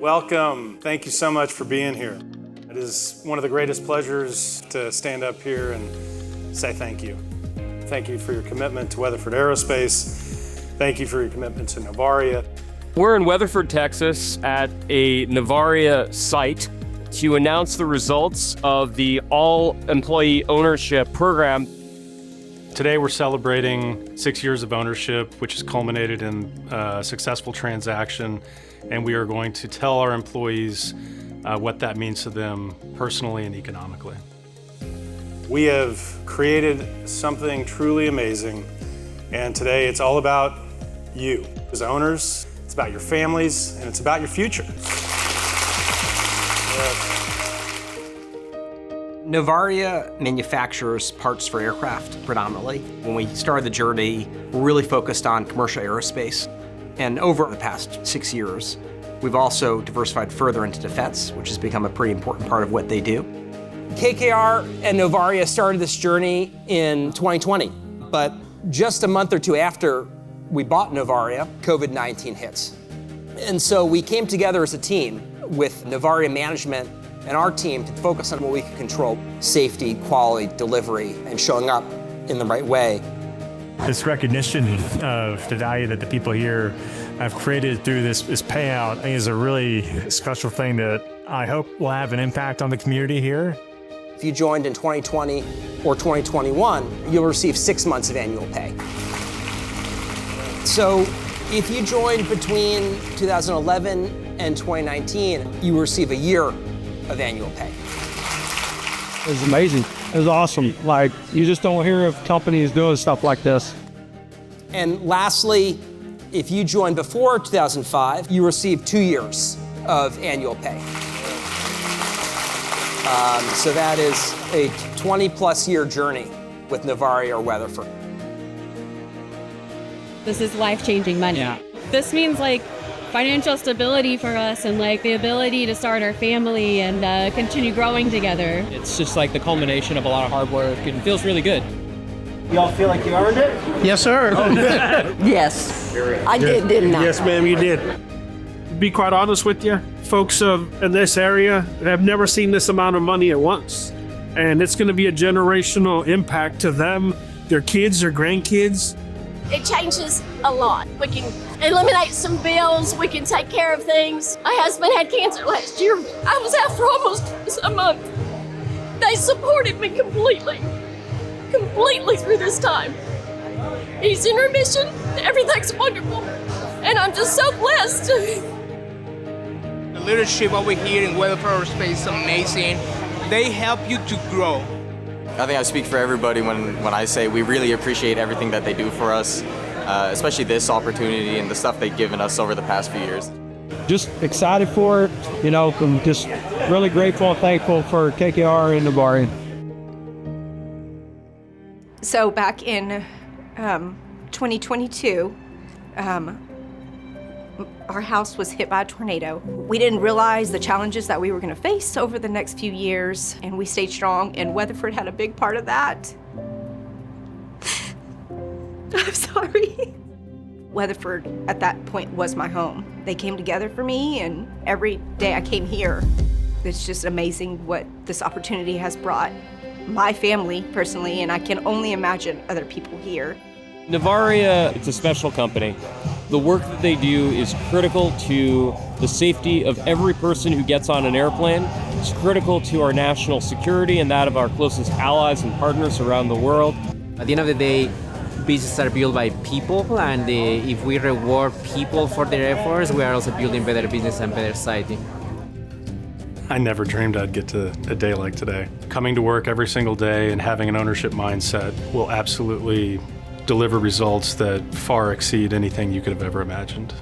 Welcome. Thank you so much for being here. It is one of the greatest pleasures to stand up here and say thank you. Thank you for your commitment to Weatherford Aerospace. Thank you for your commitment to Novaria. We're in Weatherford, Texas at a Novaria site to announce the results of the all-employee ownership program. Today we're celebrating 6 years of ownership, which has culminated in a successful transaction, and we are going to tell our employees what that means to them personally and economically. We have created something truly amazing, and today it's all about you as owners, it's about your families, and it's about your future. Novaria manufactures parts for aircraft predominantly. When we started the journey, we're really focused on commercial aerospace. And over the past 6 years, we've also diversified further into defense, which has become a pretty important part of what they do. KKR and Novaria started this journey in 2020, but just a month or two after we bought Novaria, COVID-19 hits. And so we came together as a team with Novaria management and our team to focus on what we could control: safety, quality, delivery, and showing up in the right way. This recognition of the value that the people here have created through this payout, I think, is a really special thing that I hope will have an impact on the community here. If you joined in 2020 or 2021, you'll receive 6 months of annual pay. So if you joined between 2011 and 2019, you receive a year of annual pay. It was amazing. It was awesome. Like, you just don't hear of companies doing stuff like this. And lastly, if you joined before 2005, you receive 2 years of annual pay. So that is a 20-plus year journey with Novaria or Weatherford. This is life-changing money. Yeah. This means financial stability for us and the ability to start our family and continue growing together. It's just the culmination of a lot of hard work and feels really good. Y'all feel like you earned it? Yes, sir. Yes, I did, didn't I? Yes, ma'am, you did. To be quite honest with you, folks in this area have never seen this amount of money at once. And it's going to be a generational impact to them, their kids, their grandkids. It changes a lot. We can eliminate some bills. We can take care of things. My husband had cancer last year. I was out for almost a month. They supported me completely through this time. He's in remission. Everything's wonderful. And I'm just so blessed. The leadership over here in Weatherford Aerospace is amazing. They help you to grow. I think I speak for everybody when I say we really appreciate everything that they do for us, especially this opportunity and the stuff they've given us over the past few years. Just excited for it, I'm just really grateful and thankful for KKR and Novaria. So back in 2022, our house was hit by a tornado. We didn't realize the challenges that we were going to face over the next few years, and we stayed strong, and Weatherford had a big part of that. I'm sorry. Weatherford, at that point, was my home. They came together for me, and every day I came here. It's just amazing what this opportunity has brought my family, personally, and I can only imagine other people here. Novaria, it's a special company. The work that they do is critical to the safety of every person who gets on an airplane. It's critical to our national security and that of our closest allies and partners around the world. At the end of the day, businesses are built by people, and if we reward people for their efforts, we are also building better business and better society. I never dreamed I'd get to a day like today. Coming to work every single day and having an ownership mindset will absolutely deliver results that far exceed anything you could have ever imagined.